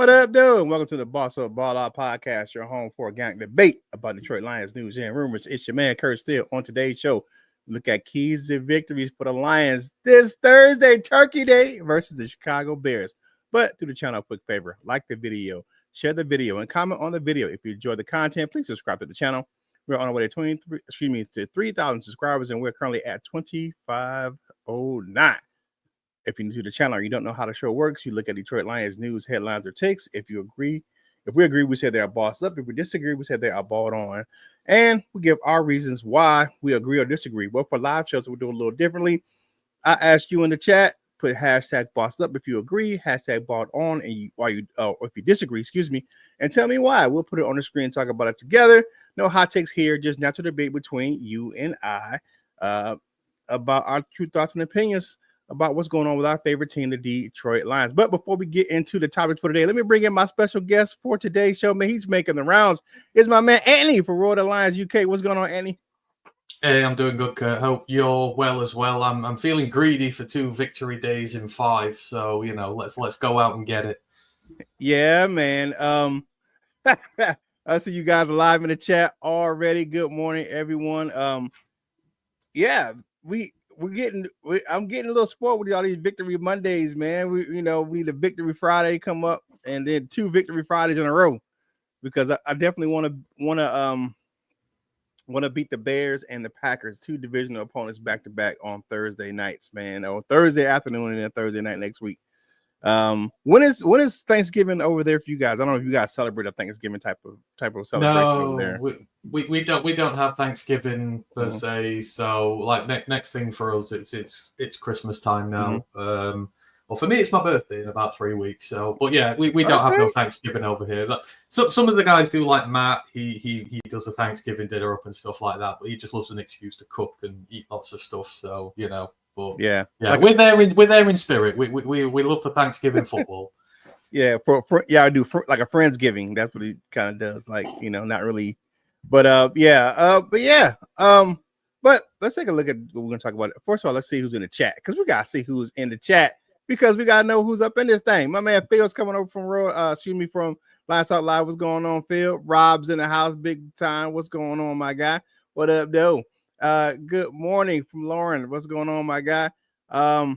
What up, dude? Welcome to the Boss Up Ball Out podcast, your home for organic debate about Detroit Lions news and rumors. It's your man, Curt. Still on today's show, look at keys to victories for the Lions this Thursday, Turkey Day, versus the Chicago Bears. But do the channel a quick favor, like the video, share the video, and comment on the video. If you enjoy the content, please subscribe to the channel. We're on our way to 3,000 subscribers, and we're currently at 2,509. If you're new to the channel or you don't know how the show works, you look at Detroit Lions news, headlines, or takes. If we agree, we say they are bossed up. If we disagree, we say they are balled on. And we give our reasons why we agree or disagree. But for live shows, we'll do it a little differently. I asked you in the chat, put hashtag bossed up if you agree, hashtag balled on, and or if you disagree, and tell me why. We'll put it on the screen and talk about it together. No hot takes here, just natural debate between you and I about our true thoughts and opinions about what's going on with our favorite team, the Detroit Lions. But before we get into the topics for today, let me bring in my special guest for today's show. Man, he's making the rounds. It's my man, Anthony, for Royal Lions UK. What's going on, Anthony? Hey, I'm doing good, Curt. Hope you're well as well. I'm feeling greedy for 2 victory days in 5. So, let's go out and get it. Yeah, man. I see you guys are live in the chat already. Good morning, everyone. I'm getting a little spoiled with all these victory Mondays, man. We need a victory Friday come up and then 2 victory Fridays in a row because I definitely want to beat the Bears and the Packers, 2 divisional opponents back to back on Thursday nights, man, or Thursday afternoon and then Thursday night next week. When is Thanksgiving over there for you guys? I don't know if you guys celebrate a Thanksgiving type of celebration over there. We don't have Thanksgiving per se. So like next thing for us, it's Christmas time now. Well, for me, it's my birthday in about 3 weeks. So, but yeah, we don't have no Thanksgiving over here. So some of the guys do, like Matt. He does a Thanksgiving dinner up and stuff like that. But he just loves an excuse to cook and eat lots of stuff. So But yeah, like, we're there in spirit. We love the Thanksgiving football. Yeah, I do like a Friendsgiving. That's what he kind of does. Like, not really, but but let's take a look at what we're gonna talk about. First of all, let's see who's in the chat because we gotta see who's in the chat because we gotta know who's up in this thing. My man Phil's coming over from from Last Out Live. What's going on, Phil? Rob's in the house, big time. What's going on, my guy? What up, though? Good morning from Lauren. What's going on, my guy? My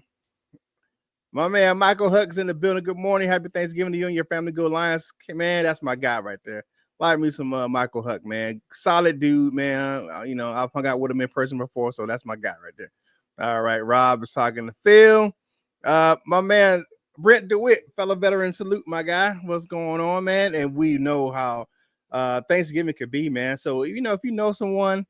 man Michael Huck's in the building. Good morning. Happy Thanksgiving to you and your family. Go Lions. Man, that's my guy right there. Like me some Michael Huck, man. Solid dude, man. I've hung out with him in person before, so that's my guy right there. All right, Rob is talking to Phil. My man Brent DeWitt, fellow veteran, salute, my guy. What's going on, man? And we know how Thanksgiving could be, man. So, if you know someone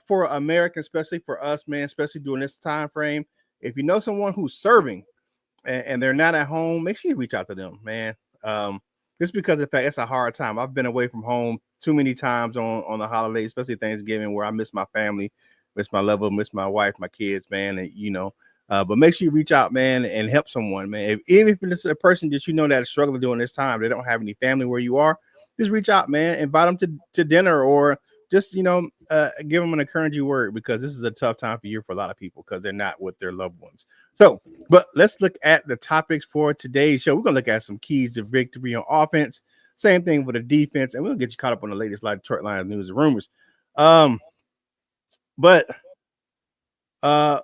for American, especially for us, man, especially during this time frame, if you know someone who's serving and they're not at home, make sure you reach out to them, man. Just because in fact it's a hard time. I've been away from home too many times on the holidays, especially Thanksgiving, where I miss my family, miss my lover, miss my wife, my kids, man. And but make sure you reach out, man, and help someone, man. Even if it's a person that that is struggling during this time, they don't have any family where you are, just reach out, man. Invite them to dinner or just give them an encouraging word because this is a tough time for a lot of people because they're not with their loved ones. So, but let's look at the topics for today's show. We're gonna look at some keys to victory on offense. Same thing for the defense, and we'll get you caught up on the latest Detroit Lions news and rumors. But I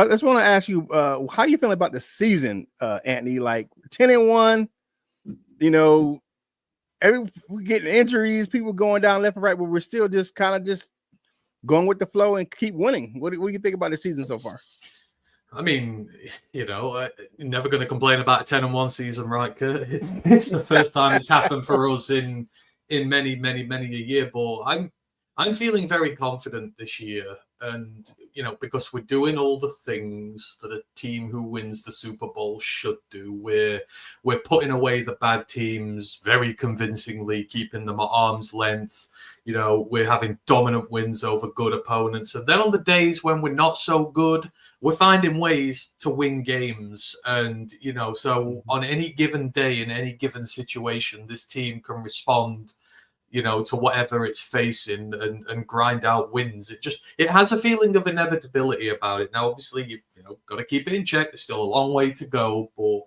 just want to ask you, how you feeling about the season, Anthony? Like 10-1, we're getting injuries, people going down left and right, but we're still just kind of just going with the flow and keep winning. What do you think about the season so far? I mean, never going to complain about a 10-1 season, right, Curt? It's the first time it's happened for us in many a year, but I'm feeling very confident this year. And, because we're doing all the things that a team who wins the Super Bowl should do. We're putting away the bad teams very convincingly, keeping them at arm's length. We're having dominant wins over good opponents. And then on the days when we're not so good, we're finding ways to win games. And, so on any given day, in any given situation, this team can respond to whatever it's facing and grind out wins. It has a feeling of inevitability about it. Now, obviously, you've got to keep it in check. There's still a long way to go, but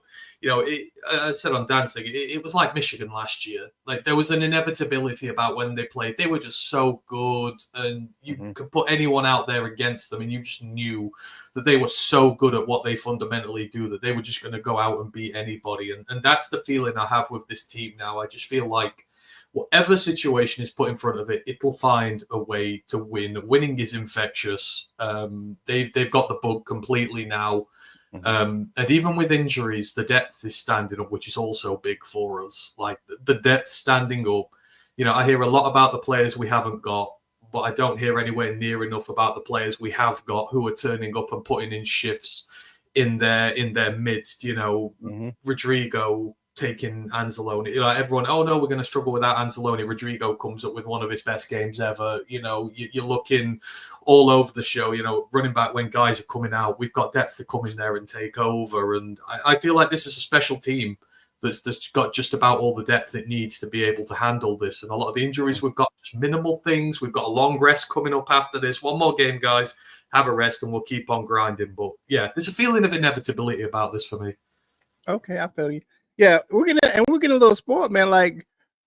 I said on dancing, it was like Michigan last year. Like there was an inevitability about when they played. They were just so good, and you could put anyone out there against them, and you just knew that they were so good at what they fundamentally do that they were just going to go out and beat anybody. And that's the feeling I have with this team now. I just feel like whatever situation is put in front of it, it'll find a way to win. Winning is infectious. They've got the bug completely now. And even with injuries, the depth is standing up, which is also big for us. Like the depth standing up, I hear a lot about the players we haven't got, but I don't hear anywhere near enough about the players we have got who are turning up and putting in shifts in their midst. Rodrigo taking Anzalone, everyone, oh no, we're going to struggle without Anzalone. Rodrigo comes up with one of his best games ever. You're looking all over the show, running back when guys are coming out. We've got depth to come in there and take over. And I feel like this is a special team that's got just about all the depth it needs to be able to handle this. And a lot of the injuries, we've got just minimal things. We've got a long rest coming up after this. One more game, guys. Have a rest and we'll keep on grinding. But yeah, there's a feeling of inevitability about this for me. Okay, I feel you. Yeah, we're getting a little spoiled, man. Like,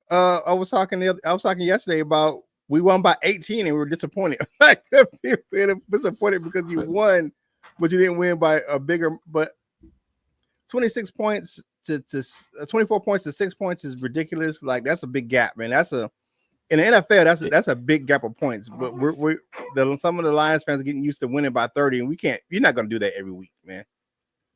I was talking yesterday about we won by 18 and we were disappointed. Like, disappointed because you won, but you didn't win by a bigger. But 26 points to 24 points to 6 points is ridiculous. Like, that's a big gap, man. In the NFL, that's a big gap of points. But some of the Lions fans are getting used to winning by 30, and we can't. You're not going to do that every week, man.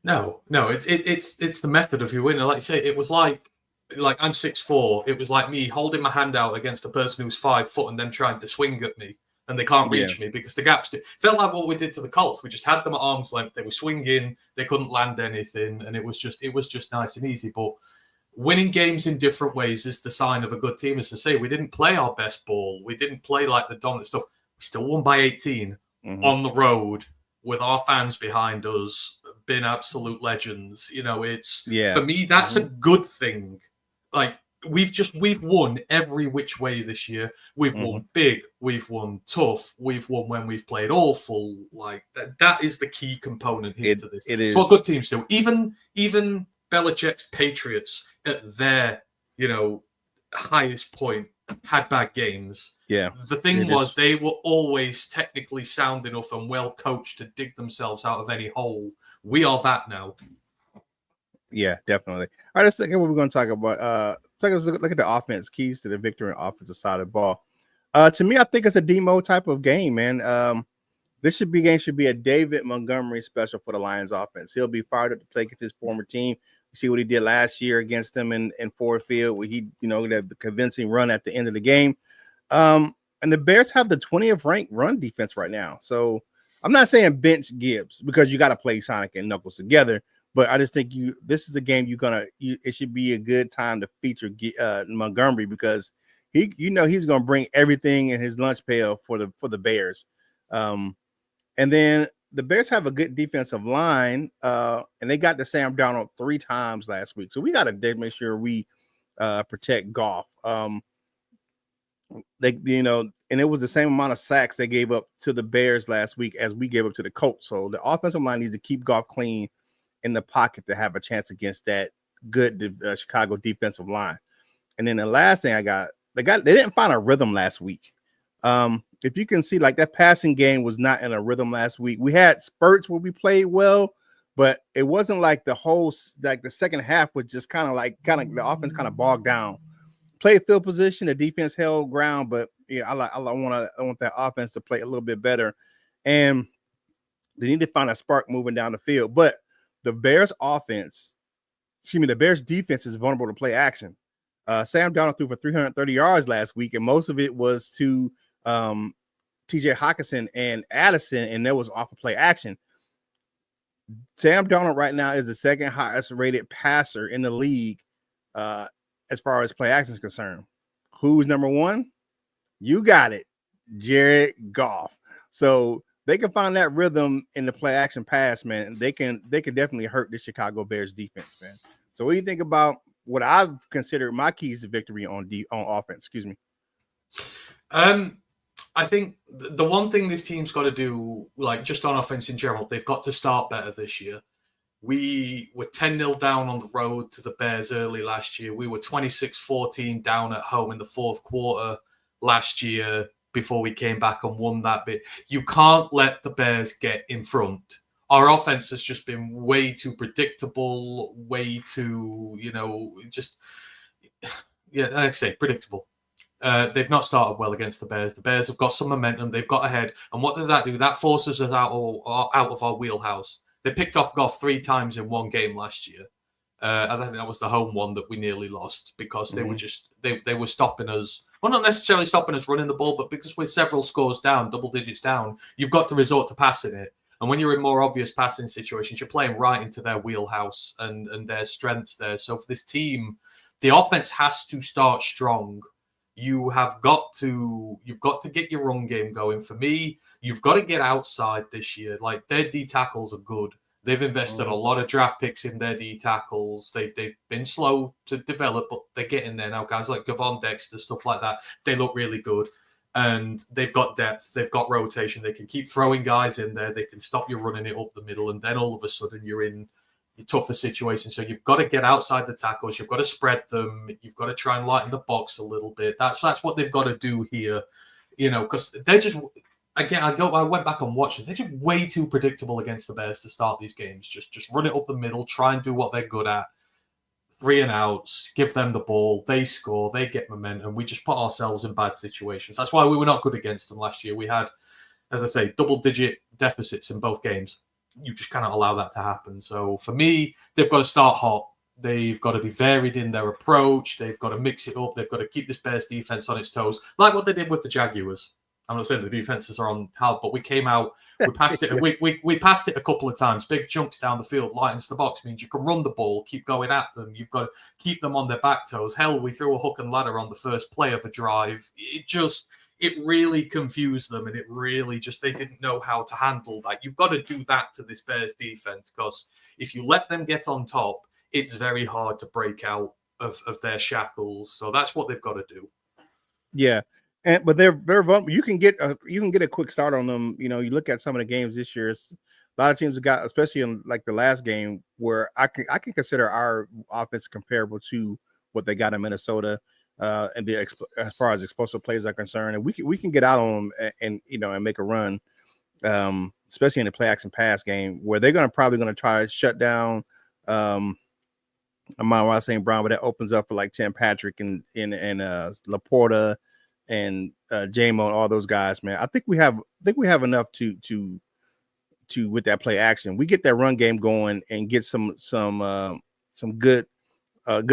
No, it's the method of your winning. Like you say, it was like I'm 6'4". It was like me holding my hand out against a person who's 5 foot and them trying to swing at me, and they can't reach me because the gaps. Felt like what we did to the Colts. We just had them at arm's length. They were swinging. They couldn't land anything, and it was just nice and easy. But winning games in different ways is the sign of a good team. As I say, we didn't play our best ball. We didn't play like the dominant stuff. We still won by 18 on the road with our fans behind us. Been absolute legends. For me, that's a good thing. Like we've won every which way this year. We've won big, we've won tough, we've won when we've played awful. Like that is the key component here to this. It's what good teams do. Even Belichick's Patriots at their highest point had bad games. Yeah. The thing was they were always technically sound enough and well coached to dig themselves out of any hole. We are that now. Yeah, definitely. All right, let's look at what we're going to talk about. Let's look at the offense, keys to the victory on offensive side of the ball. To me, I think it's a demo type of game, man. This game should be a David Montgomery special for the Lions offense. He'll be fired up to play against his former team. You see what he did last year against them in Ford Field, where he, the convincing run at the end of the game. And the Bears have the 20th ranked run defense right now. So I'm not saying bench Gibbs because you got to play Sonic and Knuckles together, but I just think this is a game it should be a good time to feature Montgomery because he's going to bring everything in his lunch pail for the Bears. And then the Bears have a good defensive line, and they got to Sam Darnold 3 times last week. So we got to make sure we protect Goff. And it was the same amount of sacks they gave up to the Bears last week as we gave up to the Colts. So the offensive line needs to keep Goff clean in the pocket to have a chance against that good Chicago defensive line. And then the last thing they didn't find a rhythm last week. If you can see, like that passing game was not in a rhythm last week. We had spurts where we played well, but it wasn't like the second half was just kind of the offense kind of bogged down. Played field position, the defense held ground, but yeah, I want that offense to play a little bit better, and they need to find a spark moving down the field. But the Bears defense is vulnerable to play action. Sam Darnold threw for 330 yards last week, and most of it was to TJ Hawkinson and Addison, and that was off of play action. Sam Darnold right now is the second highest rated passer in the league as far as play action is concerned. Who's number one? You got it, Jared Goff. So they can find that rhythm in the play action pass, man. They can definitely hurt the Chicago Bears defense, man. So what do you think about what I've considered my keys to victory on offense? Excuse me. I think the one thing this team's got to do, like just on offense in general, they've got to start better this year. We were 10-0 down on the road to the Bears early last year. We were 26-14 down at home in the fourth quarter last year before we came back and won that bit. You can't let the Bears get in front. Our offense has just been way too predictable, way too, just, like I say, predictable. They've not started well against the Bears. The Bears have got some momentum. They've got ahead. And what does that do? That forces us out of our wheelhouse. They picked off Goff 3 times in one game last year. I think that was the home one that we nearly lost because they were just they were stopping us. Well, not necessarily stopping us running the ball, but because we're several scores down, double digits down, you've got to resort to passing it. And when you're in more obvious passing situations, you're playing right into their wheelhouse and their strengths there. So for this team, the offense has to start strong. You've got to get your run game going. For me, you've got to get outside this year. Like, their D tackles are good. They've invested a lot of draft picks in their D tackles. They've been slow to develop, but they're getting there now. Guys like Gavon Dexter, stuff like that, they look really good. And they've got depth. They've got rotation. They can keep throwing guys in there. They can stop you running it up the middle. And then all of a sudden you're in tougher situation. So you've got to get outside the tackles. You've got to spread them. You've got to try and lighten the box a little bit. That's what they've got to do here, because they're just, again, I went back and watched it. They're just way too predictable against the Bears to start these games. Just run it up the middle, try and do what they're good at. 3 and outs, give them the ball, they score, they get momentum. We just put ourselves in bad situations. That's why we were not good against them last year. We had, as I say, double-digit deficits in both games. You just cannot allow that to happen. So for me, they've got to start hot. They've got to be varied in their approach. They've got to mix it up. They've got to keep this Bears defense on its toes, like what they did with the Jaguars. I'm not saying the defenses are on how, but we came out, we passed it, we passed it a couple of times. Big chunks down the field, lightens the box, means you can run the ball, keep going at them. You've got to keep them on their back toes. Hell, we threw a hook and ladder on the first play of a drive. It really confused them, and it really just, they didn't know how to handle that. You've got to do that to this Bears defense, because if you let them get on top, it's very hard to break out of their shackles. So that's what they've got to do. Yeah. But they're very vulnerable. You can get a quick start on them. You look at some of the games this year. A lot of teams have got, especially in like the last game, where I can consider our offense comparable to what they got in Minnesota, and as far as explosive plays are concerned, and we can get out on them and make a run, especially in the play action pass game, where they're probably going to try to shut down Amon-Ra St. Brown, but that opens up for like Tim Patrick and Laporta and J-Mo and all those guys, man. I think we have enough to with that play action. We get that run game going and get some good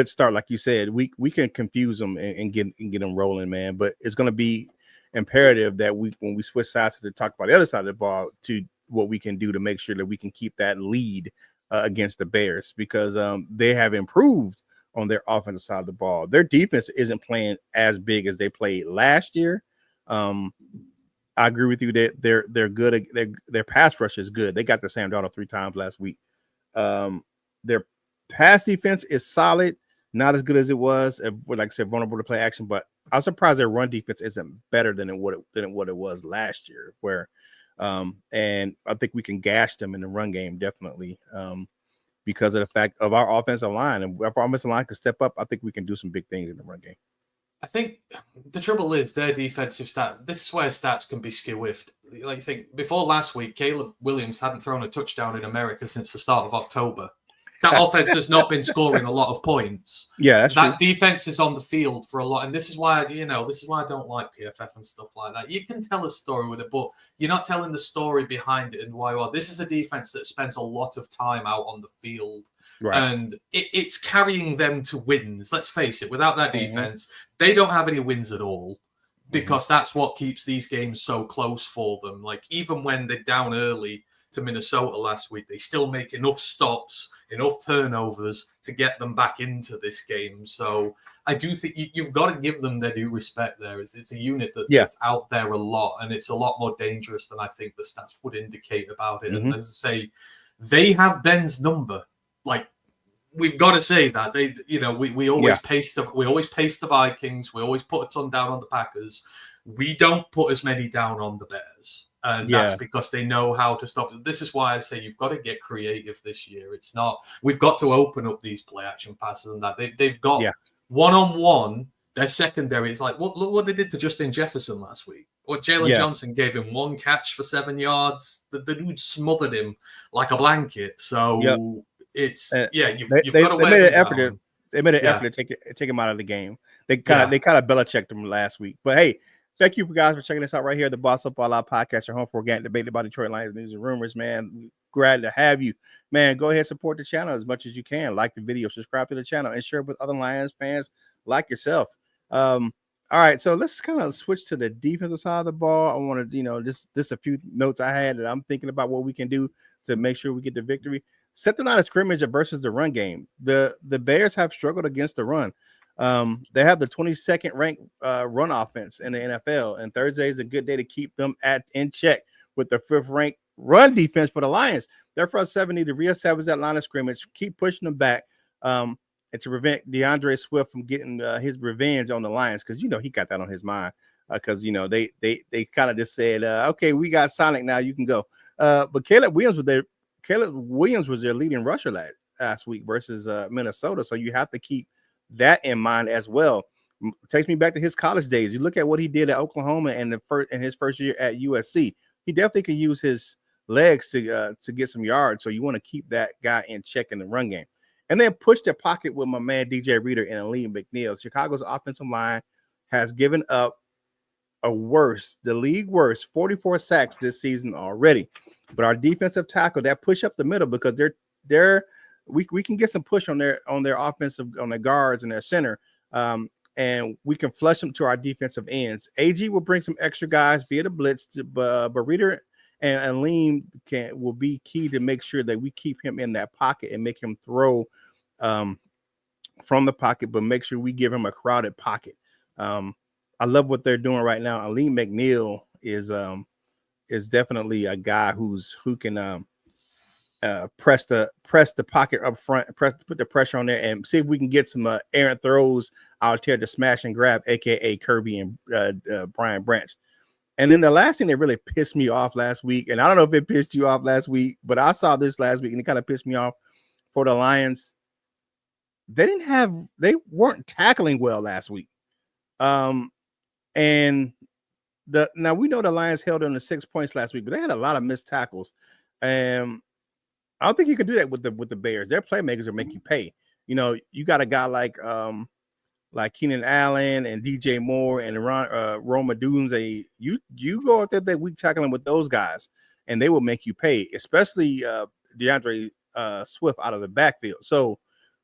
start, like you said. We can confuse them and get them rolling, man. But it's going to be imperative that when we switch sides to talk about the other side of the ball, to what we can do to make sure that we can keep that lead against the Bears, because they have improved on their offensive side of the ball. Their defense isn't playing as big as they played last year. I agree with you that they're good. Their pass rush is good. They got the Sam Darnold 3 times last week. Their pass defense is solid, not as good as it was, like I said, vulnerable to play action. But I'm surprised their run defense isn't better than what it was last year. And I think we can gash them in the run game, definitely. Because of the fact of our offensive line, and if our offensive line can step up, I think we can do some big things in the run game. I think the trouble is their defensive stat. This is where stats can be skew-whiffed. Like, you think before last week, Caleb Williams hadn't thrown a touchdown in America since the start of October. That offense has not been scoring a lot of points. Yeah, that's that true. Defense is on the field for a lot, and this is why I don't like PFF and stuff like that. You can tell a story with it, but you're not telling the story behind it and why. Well, this is a defense that spends a lot of time out on the field, right, and it's carrying them to wins. Let's face it. Without that defense, they don't have any wins at all, because that's what keeps these games so close for them. Like, even when they're down early to Minnesota last week, they still make enough stops, enough turnovers to get them back into this game. So I do think you've got to give them their due respect there. It's a unit that's out there a lot, and it's a lot more dangerous than I think the stats would indicate about it. And as I say, they have Ben's number. Like, we've got to say that we always pace the Vikings. We always put a ton down on the Packers. We don't put as many down on the Bears. And that's because they know how to stop it. This is why I say you've got to get creative this year. It's not, we've got to open up these play action passes and that. They've got one-on-one, their secondary. It's like, look what they did to Justin Jefferson last week. Or Jalen Johnson gave him one catch for 7 yards. The dude smothered him like a blanket. So it's, you've got to made an effort. They made an effort to take him out of the game. They kind of Belichicked him last week. But hey, thank you guys for checking us out right here. The Boss Up All Out podcast, your home for organic debate about Detroit Lions news and rumors, man. Glad to have you, man. Go ahead and support the channel as much as you can. Like the video, subscribe to the channel, and share it with other Lions fans like yourself. All right, so let's kind of switch to the defensive side of the ball. I want to, just a few notes I had that I'm thinking about what we can do to make sure we get the victory. Set the line of scrimmage versus the run game. The Bears have struggled against the run. They have the 22nd ranked run offense in the NFL, and Thursday is a good day to keep them in check with the 5th ranked run defense for the Lions. Their front 7 need to reestablish that line of scrimmage, keep pushing them back, and to prevent DeAndre Swift from getting his revenge on the Lions, because he got that on his mind. Because they kind of just said, okay, we got Sonic now, you can go. But Caleb Williams was their leading rusher last week versus Minnesota, so you have to keep that in mind as well. It takes me back to his college days. You look at what he did at Oklahoma and his first year at USC. He definitely can use his legs to get some yards. So you want to keep that guy in check in the run game, and then push the pocket with my man DJ Reader and Aleem McNeil. Chicago's offensive line has given up the league worst 44 sacks this season already. But our defensive tackle that push up the middle, because we can get some push on their offensive, on their guards and their center, and we can flush them to our defensive ends. AG will bring some extra guys via the blitz, but Reader and Aleem will be key to make sure that we keep him in that pocket and make him throw from the pocket, but make sure we give him a crowded pocket. I love what they're doing right now. Aleem McNeil is definitely a guy who can press the pocket up front, put the pressure on there, and see if we can get some errant throws out here to smash and grab, aka Kirby and Brian Branch. And then the last thing that really pissed me off last week, and I don't know if it pissed you off last week, but I saw this last week and it kind of pissed me off for the Lions. They weren't tackling well last week. And now we know the Lions held them to 6 points last week, but they had a lot of missed tackles. And I don't think you can do that with the Bears. Their playmakers will make you pay. You got a guy like Keenan Allen and DJ Moore and Roma Dunze. You go out there that week tackling with those guys, and they will make you pay, especially DeAndre Swift out of the backfield. So,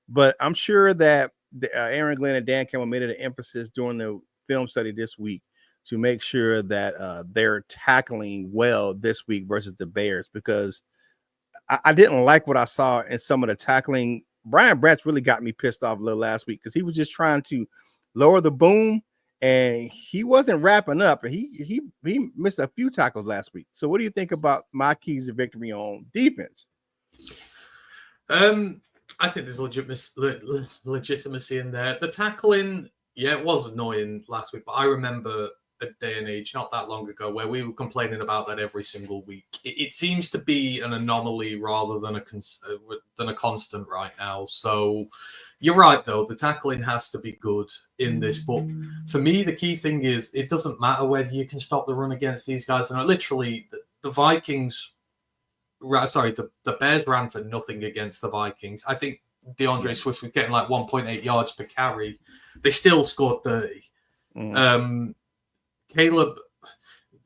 but I'm sure that Aaron Glenn and Dan Campbell made it an emphasis during the film study this week to make sure that they're tackling well this week versus the Bears, because I didn't like what I saw in some of the tackling. Brian Branch really got me pissed off a little last week because he was just trying to lower the boom and he wasn't wrapping up. And he missed a few tackles last week. So what do you think about my keys to victory on defense? I think there's legitimacy in there. The tackling, it was annoying last week, but I remember a day and age not that long ago where we were complaining about that every single week. It seems to be an anomaly rather than a constant right now. So you're right, though. The tackling has to be good in this. But for me, the key thing is it doesn't matter whether you can stop the run against these guys. And literally, the Vikings, the Bears ran for nothing against the Vikings. I think DeAndre Swift was getting like 1.8 yards per carry. They still scored 30. Caleb,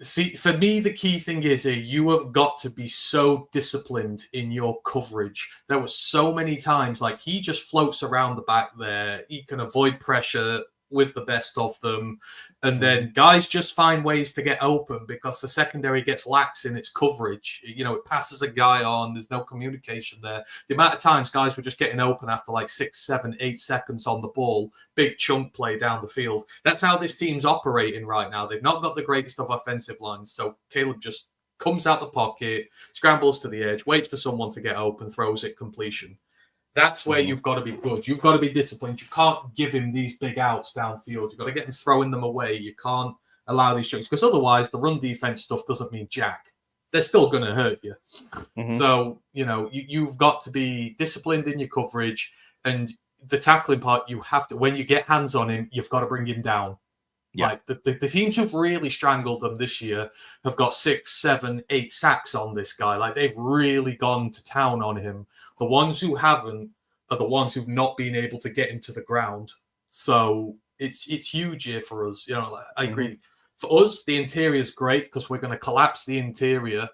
see, for me, the key thing is you have got to be so disciplined in your coverage. There were so many times, like, he just floats around the back there. He can avoid pressure with the best of them. And then guys just find ways to get open because the secondary gets lax in its coverage. It passes a guy on. There's no communication there. The amount of times guys were just getting open after like 6, 7, 8 seconds on the ball, big chunk play down the field. That's how this team's operating right now. They've not got the greatest of offensive lines. So Caleb just comes out the pocket, scrambles to the edge, waits for someone to get open, throws it, completion. That's where you've got to be good. You've got to be disciplined. You can't give him these big outs downfield. You've got to get him throwing them away. You can't allow these chunks, because otherwise the run defense stuff doesn't mean jack. They're still going to hurt you. Mm-hmm. So, you've got to be disciplined in your coverage, and the tackling part, you have to, when you get hands on him, you've got to bring him down. Yeah. Like the teams who've really strangled them this year have got 6, 7, 8 sacks on this guy. Like they've really gone to town on him. The ones who haven't are the ones who've not been able to get him to the ground. So it's huge here for us. I agree. For us, the interior is great because we're going to collapse the interior.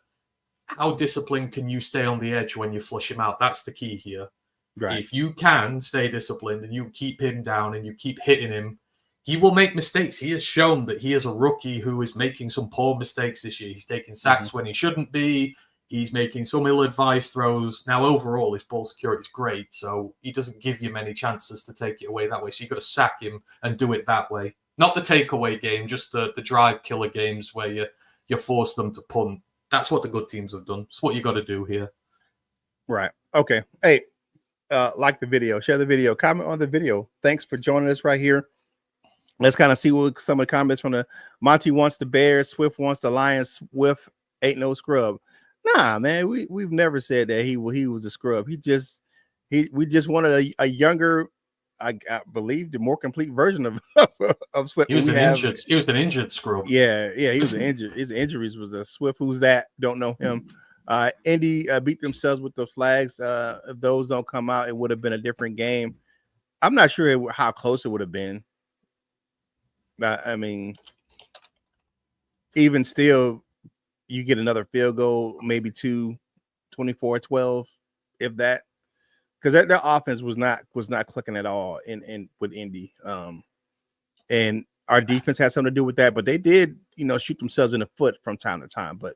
How disciplined can you stay on the edge when you flush him out? That's the key here. Right. If you can stay disciplined and you keep him down and you keep hitting him, he will make mistakes. He has shown that he is a rookie who is making some poor mistakes this year. He's taking sacks when he shouldn't be. He's making some ill-advised throws. Now, overall, his ball security is great, so he doesn't give you many chances to take it away that way. So you've got to sack him and do it that way. Not the takeaway game, just the drive killer games where you force them to punt. That's what the good teams have done. It's what you got to do here. Right. Okay. Hey, like the video, share the video, comment on the video. Thanks for joining us right here. Let's kind of see what some of the comments from the Monty wants the Bears, Swift wants the Lions, Swift ain't no scrub. Nah, man, we've never said that he was a scrub. We just wanted a younger, I believe, the more complete version of Swift. He was an injured scrub. Yeah, he was injured. His injuries was a Swift. Who's that? Don't know him. Indy beat themselves with the flags. If those don't come out, it would have been a different game. I'm not sure how close it would have been. I mean, even still, you get another field goal, maybe 24-12, if that, because their offense was not clicking at all in with Indy. And our defense had something to do with that, but they did, shoot themselves in the foot from time to time. But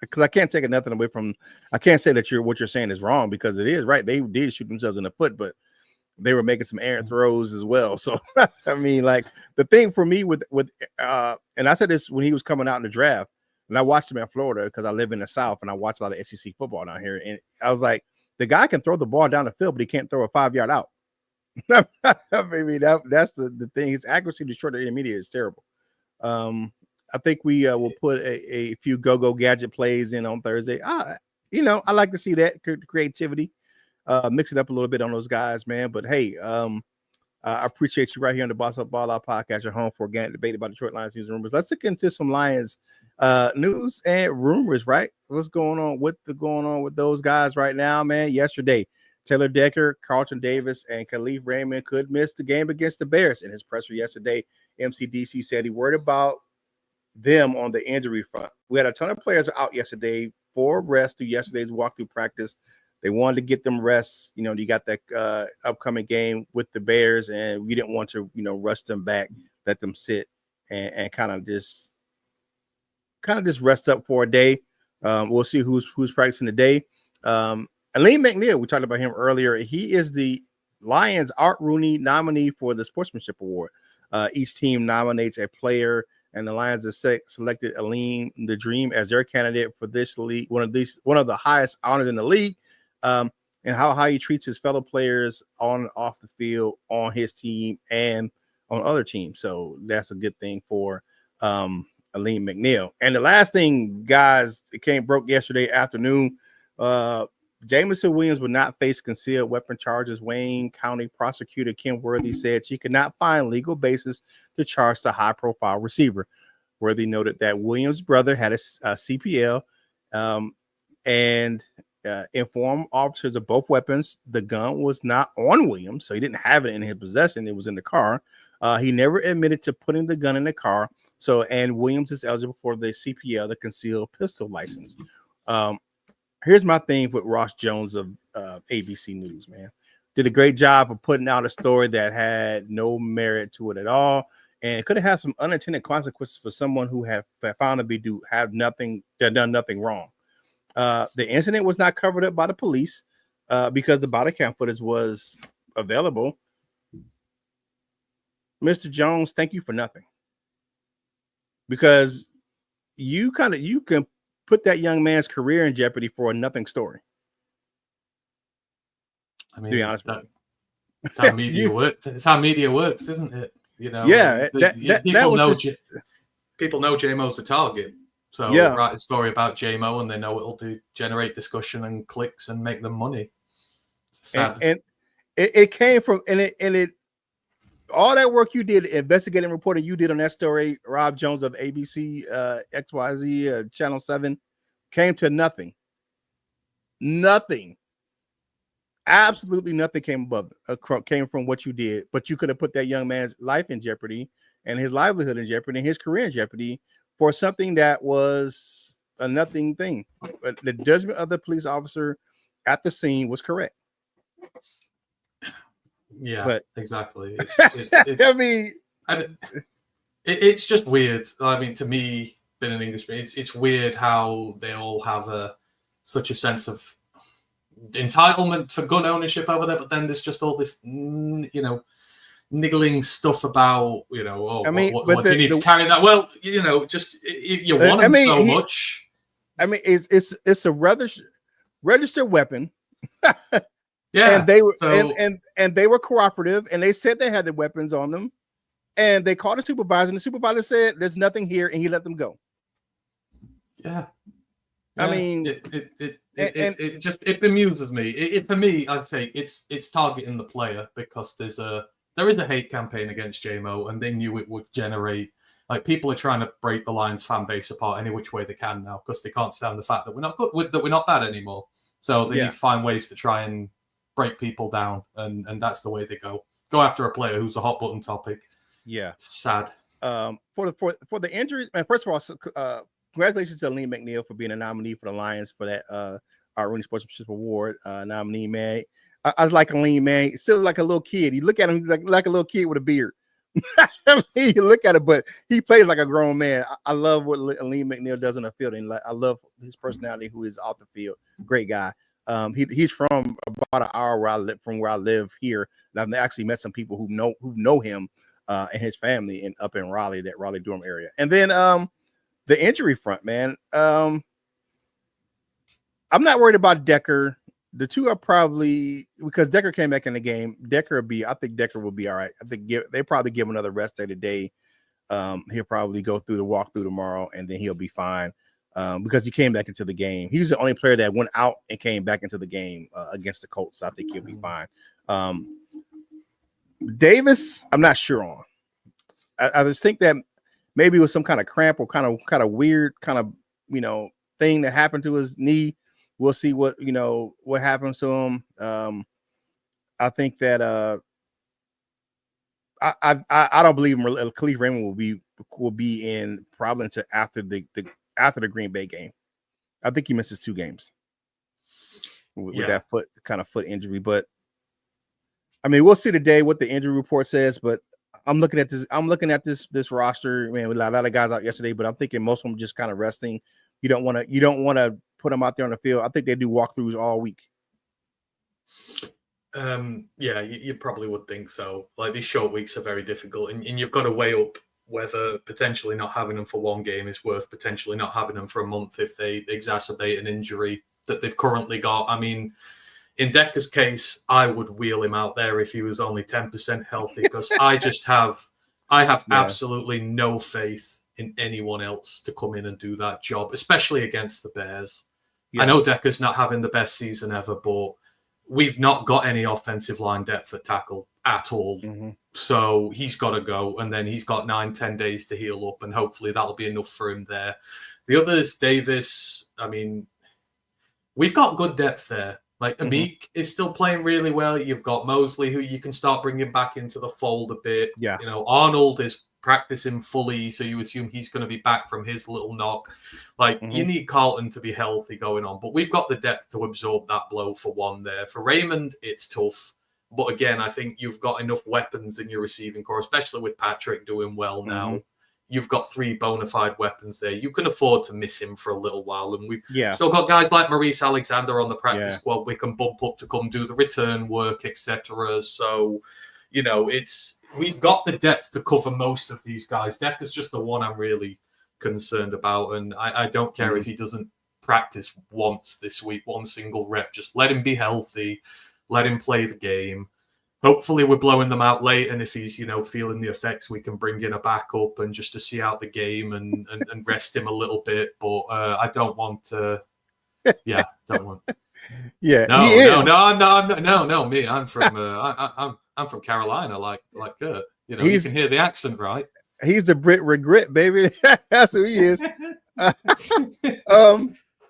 because I can't take nothing away from, I can't say that what you're saying is wrong, because it is right. They did shoot themselves in the foot, but they were making some errant throws as well. So I mean, like the thing for me with and I said this when he was coming out in the draft, and I watched him in Florida because I live in the South and I watch a lot of SEC football down here. And I was like, the guy can throw the ball down the field, but he can't throw a 5-yard out. I mean, that's the thing. His accuracy to short and intermediate is terrible. I think we will put a few go-go gadget plays in on Thursday. I like to see that creativity. Mix it up a little bit on those guys, man. But hey, I appreciate you right here on the Boss Up Ball Out podcast, your home for organic debate about Detroit Lions news and rumors. Let's look into some Lions news and rumors, right? What's going on with those guys right now, man? Yesterday, Taylor Decker, Carlton Davis, and Khalif Raymond could miss the game against the Bears. In his presser yesterday, MCDC said he worried about them on the injury front. We had a ton of players out yesterday for rest through yesterday's walkthrough practice. They wanted to get them rest. You got that upcoming game with the Bears, and we didn't want to, rush them back, let them sit and kind of just rest up for a day. We'll see who's practicing today. Aleem McNeil, we talked about him earlier. He is the Lions Art Rooney nominee for the Sportsmanship Award. Each team nominates a player, and the Lions have selected Aleem the Dream as their candidate for this league, one of the highest honors in the league. And how he treats his fellow players on and off the field, on his team and on other teams. So that's a good thing for Aleem McNeil. And the last thing, guys, it broke yesterday afternoon. Jameson Williams would not face concealed weapon charges. Wayne County prosecutor Kim Worthy said she could not find legal basis to charge the high-profile receiver. Worthy noted that Williams' brother had a CPL and informed officers of both weapons. The gun was not on Williams, so he didn't have it in his possession. It was in the car. He never admitted to putting the gun in the car. And Williams is eligible for the CPL, the concealed pistol license. Here's my thing with Ross Jones of ABC News, man. Did a great job of putting out a story that had no merit to it at all. And it could have had some unintended consequences for someone who had found to be done nothing wrong. The incident was not covered up by the police because the body cam footage was available. Mr. Jones, thank you for nothing. Because you can put that young man's career in jeopardy for a nothing story. I mean, to be honest, it's how media works. It's how media works, isn't it? Yeah, people know JMO's the target. So write a story about JMO and they know it'll generate discussion and clicks and make them money. Sad. And it came from it all that work you did, investigating reporting you did on that story, Rob Jones of ABC XYZ Channel 7, came to nothing. Nothing. Absolutely nothing came came from what you did, but you could have put that young man's life in jeopardy and his livelihood in jeopardy and his career in jeopardy for something that was a nothing thing. But the judgment of the police officer at the scene was correct. Yeah, but exactly. It's I mean, it's just weird. I mean, to me, being an Englishman, it's weird how they all have such a sense of entitlement for gun ownership over there, but then there's just all this, niggling stuff about, what do you need to carry that? Well, just you want them so much. I mean, it's a registered weapon. Yeah, and they were and they were cooperative, and they said they had the weapons on them, and they called the supervisor, and the supervisor said, "There's nothing here," and he let them go. Yeah, I mean, it just bemuses me. For me, I'd say it's targeting the player because there is a hate campaign against JMO, and they knew it would generate. Like, people are trying to break the Lions fan base apart any which way they can now because they can't stand the fact that we're not good, that we're not bad anymore. So they need to find ways to try and break people down, and that's the way they go after a player who's a hot button topic. Yeah, sad. For the injuries, man. First of all, congratulations to Lee McNeil for being a nominee for the Lions for that our Rooney Sportsmanship Award nominee, man. I was like a lean man, still like a little kid. You look at him, he's like a little kid with a beard. I mean, you look at it, but he plays like a grown man. I love what Lee McNeil does in the field, and I love his personality, who is off the field. Great guy. He's from about an hour where I live here, and I've actually met some people who know him and his family up in Raleigh, that Raleigh-Durham area. And then the injury front, man. I'm not worried about Decker. The two are probably, because Decker came back in the game. I think Decker will be all right. I think they probably give him another rest day today. He'll probably go through the walkthrough tomorrow, and then he'll be fine. Because he came back into the game. He was the only player that went out and came back into the game against the Colts. So I think he'll be fine. Davis, I'm not sure on. I just think that maybe it was some kind of cramp or kind of weird thing that happened to his knee. We'll see what happens to him. I think that I don't believe Khalif Raymond will be in probably until after the Green Bay game. I think he misses 2 games with that foot injury. But I mean, we'll see today what the injury report says. But I'm looking at this roster. Man, we had a lot of guys out yesterday, but I'm thinking most of them just kind of resting. You don't want to put them out there on the field. I think they do walkthroughs all week. Yeah, you probably would think so. Like, these short weeks are very difficult, and you've got to weigh up whether potentially not having them for one game is worth potentially not having them for a month if they exacerbate an injury that they've currently got. I mean, in Decker's case, I would wheel him out there if he was only 10% healthy, because I have absolutely no faith in anyone else to come in and do that job, especially against the Bears. Yeah. I know Decker's not having the best season ever, but we've not got any offensive line depth at tackle at all. Mm-hmm. So he's got to go, and then he's got 9-10 days to heal up, and hopefully that'll be enough for him there. The others, Davis, I mean, we've got good depth there. Like, Amik is still playing really well. You've got Mosley, who you can start bringing back into the fold a bit. Yeah. Arnold is practicing fully, so you assume he's going to be back from his little knock. Like, you need Carlton to be healthy going on, but we've got the depth to absorb that blow for one there. For Raymond, it's tough. But again, I think you've got enough weapons in your receiving core, especially with Patrick doing well now. You've got 3 bona fide weapons there. You can afford to miss him for a little while. And we've still got guys like Maurice Alexander on the practice squad we can bump up to come do the return work, etc. So, we've got the depth to cover most of these guys. Decker's just the one I'm really concerned about. And I don't care if he doesn't practice once this week, one single rep. Just let him be healthy. Let him play the game. hopefully we're blowing them out late. And if he's, feeling the effects, we can bring in a backup and just to see out the game and rest him a little bit. But I don't want to. Yeah, don't want. Yeah, no. Me, I'm from I'm from Carolina, like Curt. You can hear the accent, right? He's the Brit regret, baby. That's who he is.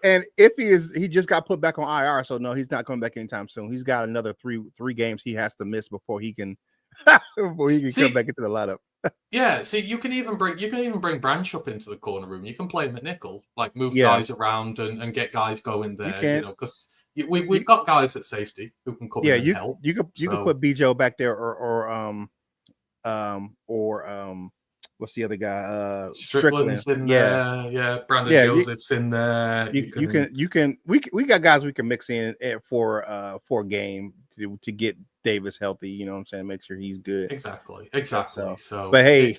And if he just got put back on IR, so no, he's not coming back anytime soon. He's got another three games he has to miss before he can come back into the lineup. Yeah, see, you can even bring Branch up into the corner room. You can play him at nickel, like move guys around and get guys going there. Because we've got guys at safety who can come in and help. You could put Bijo back there or what's the other guy? Strickland's in there. Yeah, Brandon Joseph's in there. We got guys we can mix in for a game to get Davis healthy. You know what I'm saying? Make sure he's good. Exactly. So but hey,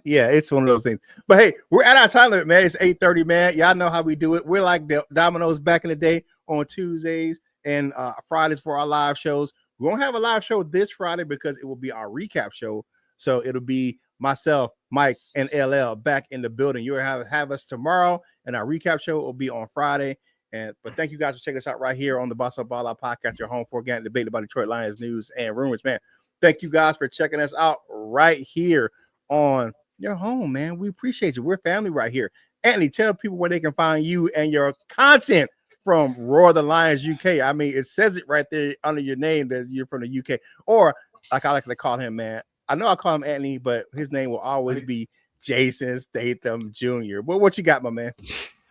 yeah, it's one of those things. But hey, we're at our time limit, man. It's 8:30, man. Y'all know how we do it. We're like the Domino's back in the day on Tuesdays and Fridays for our live shows. We won't have a live show this Friday because it will be our recap show. So it'll be myself, Mike, and LL back in the building. You'll have us tomorrow, and our recap show will be on Friday. But thank you guys for checking us out right here on the Boss Up Ball Out podcast, your home for organic debate about Detroit Lions news and rumors, man. Thank you guys for checking us out right here on your home, man. We appreciate you. We're family right here. Anthony, tell people where they can find you and your content from Roar the Lions UK. I mean, it says it right there under your name that you're from the UK, or like I like to call him, man. I know I call him Anthony, but his name will always be Jason Statham Jr. But what you got, my man?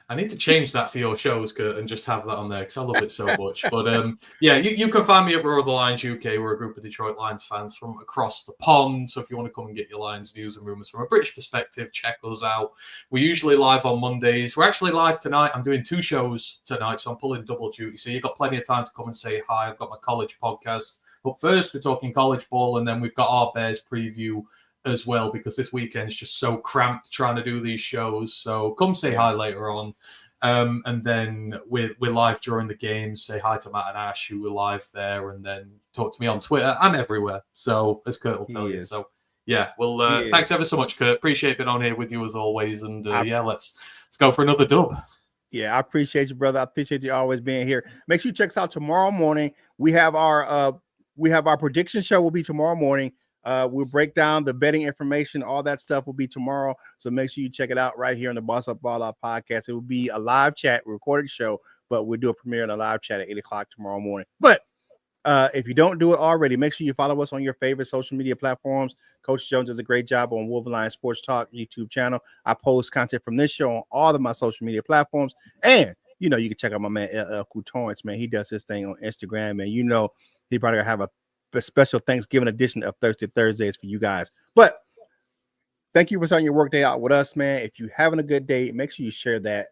I need to change that for your shows, Curt, and just have that on there because I love it so much. But yeah, you can find me at Roar the Lions UK. We're a group of Detroit Lions fans from across the pond. So if you want to come and get your Lions news and rumors from a British perspective, check us out. We're usually live on Mondays. We're actually live tonight. I'm doing 2 shows tonight, so I'm pulling double duty. So you've got plenty of time to come and say hi. I've got my college podcast. But first, we're talking college ball, and then we've got our Bears preview as well, because this weekend's just so cramped trying to do these shows. So come say hi later on. And then we're live during the games. Say hi to Matt and Ash, who were live there, and then talk to me on Twitter. I'm everywhere. So as Curt will tell you. So yeah, well, thanks ever so much, Curt. Appreciate being on here with you as always. And let's go for another dub. Yeah, I appreciate you, brother. I appreciate you always being here. Make sure you check us out tomorrow morning. We have our prediction show will be tomorrow morning. We'll break down the betting information. All that stuff will be tomorrow. So make sure you check it out right here on the Boss Up Ball Out podcast. It will be a live chat, recorded show, but we'll do a premiere and a live chat at 8 o'clock tomorrow morning. But if you don't do it already, make sure you follow us on your favorite social media platforms. Coach Jones does a great job on Wolverine Sports Talk YouTube channel. I post content from this show on all of my social media platforms. And, you can check out my man, LL Couturance, man. He does his thing on Instagram. And, he probably going to have a special Thanksgiving edition of Thirsty Thursdays for you guys. But thank you for starting your workday out with us, man. If you're having a good day, make sure you share that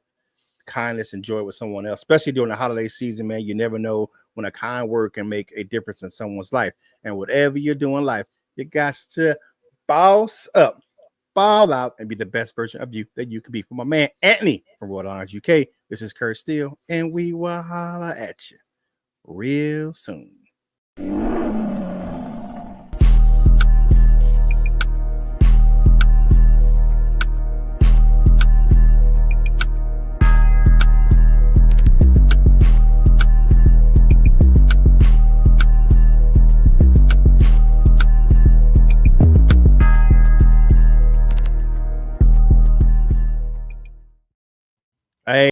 kindness and joy with someone else, especially during the holiday season, man. You never know when a kind word can make a difference in someone's life. And whatever you're doing in life, you got to boss up, ball out, and be the best version of you that you can be. For my man Anthony from Roar the Lions UK, this is Curt Steele, and we will holla at you real soon.